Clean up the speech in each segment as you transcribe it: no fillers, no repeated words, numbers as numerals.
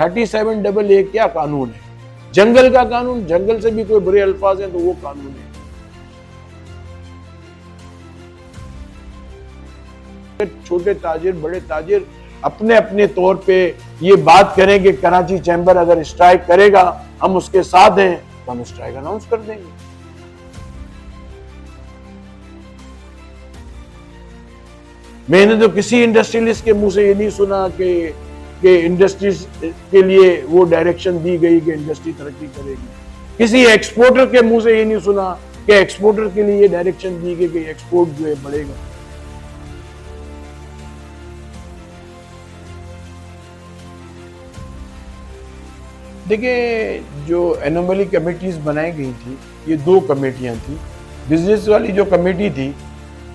37AA क्या कानून है? जंगल का कानून, जंगल से भी कोई बुरे अल्फाज हैं तो वो कानून है। छोटे ताजिर, बड़े ताजिर अपने अपने तौर पे ये बात करें कि कराची चैम्बर अगर स्ट्राइक करेगा हम उसके साथ हैं, तो हम स्ट्राइक अनाउंस कर देंगे। मैंने तो किसी इंडस्ट्रियलिस्ट के मुंह से ये नहीं सुना कि इंडस्ट्रीज के लिए वो डायरेक्शन दी गई कि इंडस्ट्री तरक्की करेगी। किसी एक्सपोर्टर के मुंह से ये नहीं सुना कि एक्सपोर्टर के लिए ये डायरेक्शन दी गई कि एक्सपोर्ट जो है बढ़ेगा। देखिए, जो एनोमली कमेटीज बनाई गई थी, ये 2 कमेटियां थी। बिजनेस वाली जो कमेटी थी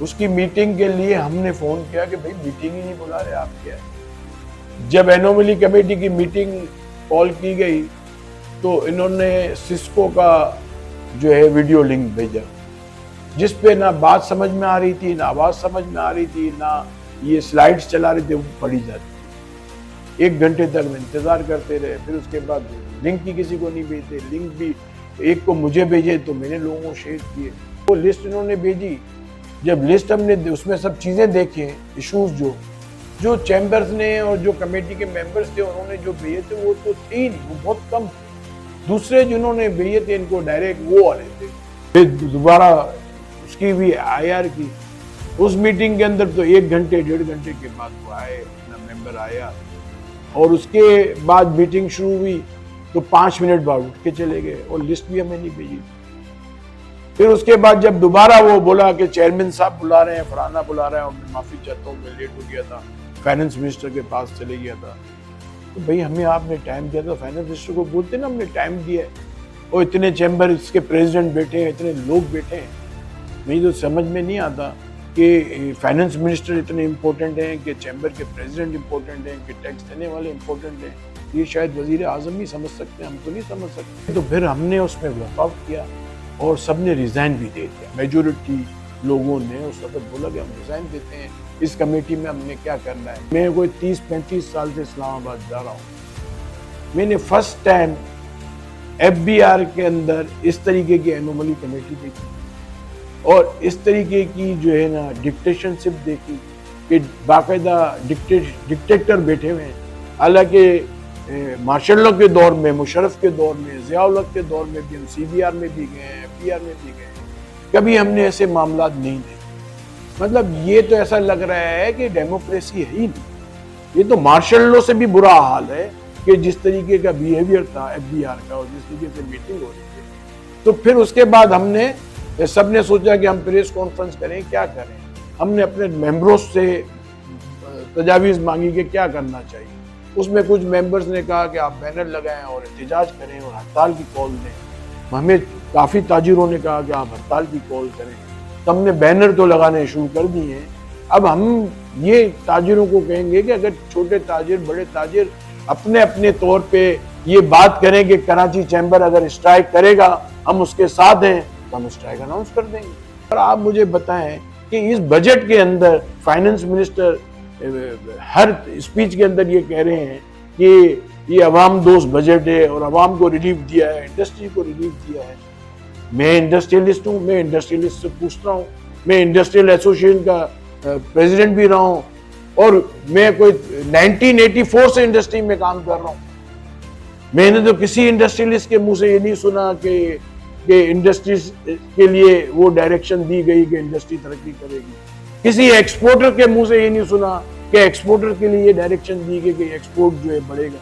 उसकी मीटिंग के लिए हमने फोन किया कि भाई मीटिंग ही नहीं बुला रहे आप, क्या है। जब एनोमली कमेटी की मीटिंग कॉल की गई तो इन्होंने सिस्को का जो है वीडियो लिंक भेजा, जिस पे ना बात समझ में आ रही थी, ना आवाज समझ में आ रही थी, ना ये स्लाइड्स चला रहे थे, वो पढ़ी जाती। 1 घंटे तक इंतजार करते रहे। फिर उसके बाद लिंक ही किसी को नहीं भेजते, लिंक भी एक को मुझे भेजे तो मैंने लोगों को शेयर किए। वो लिस्ट इन्होंने भेजी, जब लिस्ट हमने उसमें सब चीजें देखी, इश्यूज जो चैम्बर्स ने और जो कमेटी के मेंबर्स थे उन्होंने जो भेजे थे वो तो थे ही नहीं, वो बहुत कम थे। दूसरे जिन्होंने भेजे थे इनको डायरेक्ट वो वाले थे। फिर दोबारा उसकी भी IR की, उस मीटिंग के अंदर तो 1 घंटे 1.5 घंटे के बाद वो आए, अपना मेंबर आया और उसके बाद मीटिंग शुरू हुई तो 5 मिनट बाद उठ के चले गए और लिस्ट भी हमें नहीं भेजी। फिर उसके बाद जब दोबारा वो बोला कि चेयरमैन साहब बुला रहे हैं, फलाना बुला रहे हैं, और मैं माफी चाहता हूँ मैं लेट हो गया था, फाइनेंस मिनिस्टर के पास चले गया था। तो भाई हमें आपने टाइम दिया था, फाइनेंस मिनिस्टर को बोलते ना हमने टाइम दिया है, और इतने चैम्बर इसके प्रेसिडेंट बैठे हैं, इतने लोग बैठे हैं। मुझे तो समझ में नहीं आता कि फाइनेंस मिनिस्टर इतने इम्पोर्टेंट हैं, कि चैम्बर के प्रेसिडेंट इम्पोर्टेंट हैं, कि टैक्स देने वाले इम्पोर्टेंट हैं। ये शायद वजीर आजम ही समझ सकते हैं, हम तो नहीं समझ सकते। तो फिर हमने उसमें वॉकआउट किया और सबने रिजाइन भी दे दिया। मेजोरिटी लोगों ने उस वक्त बोला कि हम रिजाइन देते हैं, इस कमेटी में हमने क्या करना है। मैं कोई 30-35 साल से इस्लामाबाद जा रहा हूँ, मैंने फर्स्ट टाइम FBR के अंदर इस तरीके की एनोमली कमेटी देखी और इस तरीके की जो है ना डिक्टेटरशिप देखी कि बाकायदा डिक्टेटर बैठे हुए हैं। हालांकि मार्शल लॉ के दौर में, मुशर्रफ के दौर में, ज़ियाउल हक के दौर में भी हम CBR में भी गए हैं, FBR में भी गए, कभी हमने ऐसे मामला नहीं देखे। मतलब ये तो ऐसा लग रहा है कि डेमोक्रेसी है ही नहीं। ये तो मार्शल लॉ से भी बुरा हाल है कि जिस तरीके का बिहेवियर था FBR का और जिस तरीके से मीटिंग हो रही थी। तो फिर उसके बाद हमने सबने सोचा कि हम प्रेस कॉन्फ्रेंस करें, क्या करें। हमने अपने मेंबरों से तजावीज़ मांगी कि क्या करना चाहिए। उसमें कुछ मेंबर्स ने कहा कि आप बैनर लगाएं और एहतजाज करें और हड़ताल की कॉल दें। हमें काफ़ी ताजिरों ने कहा कि आप हड़ताल की कॉल करें। तो हमने बैनर तो लगाने शुरू कर दिए हैं। अब हम ये ताजिरों को कहेंगे कि अगर छोटे ताजिर, बड़े ताजिर अपने अपने तौर पे ये बात करें कि कराची चैम्बर अगर स्ट्राइक करेगा हम उसके साथ हैं, तो हम स्ट्राइक अनाउंस कर देंगे। और आप मुझे बताएं कि इस बजट के अंदर फाइनेंस मिनिस्टर हर स्पीच के अंदर ये कह रहे हैं कि ये अवाम दोस्त बजट है और अवाम को रिलीफ दिया है, इंडस्ट्री को रिलीफ दिया है। मैं इंडस्ट्रियलिस्ट हूँ, मैं इंडस्ट्रियलिस्ट से पूछता हूँ, मैं इंडस्ट्रियल एसोसिएशन का प्रेसिडेंट भी रहा हूँ और मैं कोई 1984 से इंडस्ट्री में काम कर रहा हूँ। मैंने तो किसी इंडस्ट्रियलिस्ट के मुंह से ये नहीं सुना कि इंडस्ट्रीज के लिए वो डायरेक्शन दी गई कि इंडस्ट्री तरक्की करेगी। किसी एक्सपोर्टर के मुंह से ये नहीं सुना कि एक्सपोर्टर के लिए ये डायरेक्शन दी गई कि एक्सपोर्ट जो है बढ़ेगा।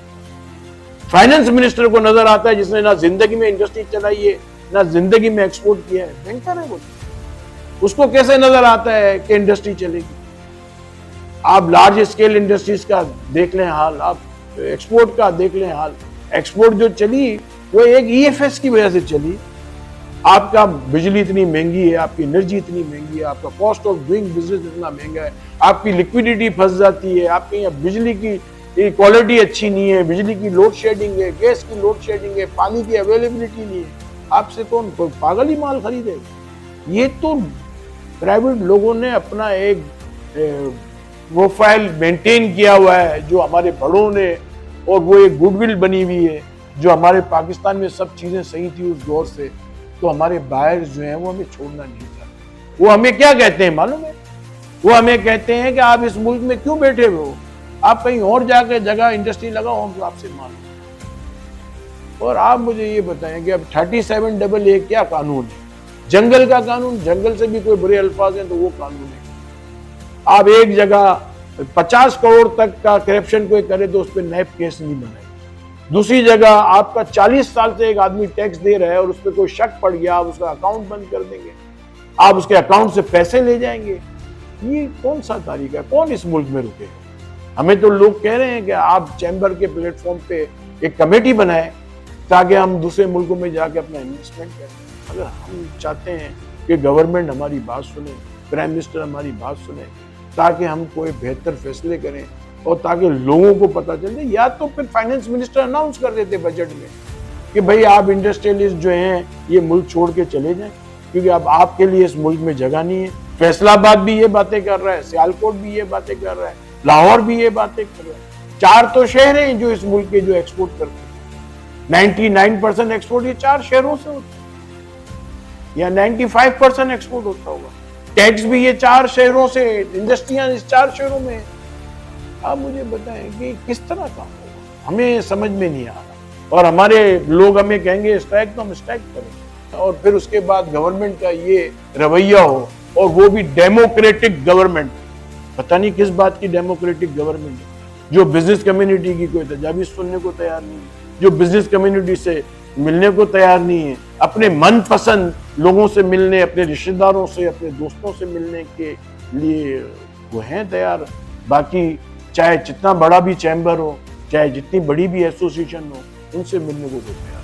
फाइनेंस मिनिस्टर को नजर आता है जिसने ना जिंदगी में इंडस्ट्री चलाई है, ना जिंदगी में एक्सपोर्ट किया है, बैंकर है वो, उसको कैसे नजर आता है कि इंडस्ट्री चलेगी। आप लार्ज स्केल इंडस्ट्रीज का देख लें हाल, आप एक्सपोर्ट का देख लें हाल। एक्सपोर्ट जो चली वो एक EFS की वजह से चली। आपका बिजली इतनी महंगी है, आपकी एनर्जी इतनी महंगी है, आपका कॉस्ट ऑफ डूइंग बिजनेस इतना महंगा है, आपकी लिक्विडिटी फंस जाती है, आपके यहाँ बिजली की क्वालिटी अच्छी नहीं है, बिजली की लोड शेडिंग है, गैस की लोड शेडिंग है, पानी की अवेलेबिलिटी नहीं है। आपसे कौन पागल ही माल खरीदेगा। ये तो प्राइवेट लोगों ने अपना एक प्रोफाइल मेंटेन किया हुआ है, जो हमारे बड़ों ने और वो एक गुडविल बनी हुई है, जो हमारे पाकिस्तान में सब चीजें सही थी उस दौर से, तो हमारे बायर्स जो हैं वो हमें छोड़ना नहीं चाहते। वो हमें क्या कहते हैं मालूम है? वो हमें कहते हैं कि आप इस मुल्क में क्यों बैठे हुए हो, आप कहीं और जाकर जगह इंडस्ट्री लगाओ, हम तो आपसे मांगो। और आप मुझे ये बताएं कि अब 37AA क्या कानून है? जंगल का कानून, जंगल से भी कोई बुरे अल्फाज हैं तो वो कानून है। आप एक जगह 50 करोड़ तक का करप्शन कोई करे तो उस पर नैब केस नहीं बनाए। दूसरी जगह आपका 40 साल से एक आदमी टैक्स दे रहा है और उस पर कोई शक पड़ गया, आप उसका अकाउंट बंद कर देंगे, आप उसके अकाउंट से पैसे ले जाएंगे। ये कौन सा तरीका है? कौन इस मुल्क में रुके? हमें तो लोग कह रहे हैं कि आप चैम्बर के प्लेटफॉर्म पे एक कमेटी बनाए ताकि हम दूसरे मुल्कों में जाके अपना इन्वेस्टमेंट करें। अगर हम चाहते हैं कि गवर्नमेंट हमारी बात सुने, प्राइम मिनिस्टर हमारी बात सुने, ताकि हम कोई बेहतर फैसले करें और ताकि लोगों को पता चले, या तो फिर फाइनेंस मिनिस्टर अनाउंस कर देते बजट में कि भाई आप इंडस्ट्रियलिस्ट जो हैं ये मुल्क छोड़ के चले जाएं, क्योंकि अब आपके लिए इस मुल्क में जगह नहीं है। फैसलाबाद भी ये बातें कर रहा है, सियालकोट भी ये बातें कर रहा है, लाहौर भी ये बातें कर रहा है। 4 तो शहर हैं जो इस मुल्क के जो एक्सपोर्ट करते हैं। 99% एक्सपोर्ट ये 4 शहरों से होता है, या 95% एक्सपोर्ट होता होगा। टैक्स भी ये 4 शहरों से, इंडस्ट्रियां इस 4 शहरों में। आप मुझे बताएं कि किस तरह काम होगा, हमें समझ में नहीं आ रहा। और हमारे लोग हमें कहेंगे स्ट्राइक, तो हम स्ट्राइक करेंगे। और फिर उसके बाद गवर्नमेंट का ये रवैया हो, और वो भी डेमोक्रेटिक गवर्नमेंट। पता नहीं किस बात की डेमोक्रेटिक गवर्नमेंट है, जो बिजनेस कम्युनिटी की कोई तजावीज सुनने को तैयार नहीं है, जो बिजनेस कम्युनिटी से मिलने को तैयार नहीं है, अपने मनपसंद लोगों से मिलने, अपने रिश्तेदारों से, अपने दोस्तों से मिलने के लिए वो हैं तैयार। बाकी चाहे जितना बड़ा भी चैम्बर हो, चाहे जितनी बड़ी भी एसोसिएशन हो, उनसे मिलने को तैयार।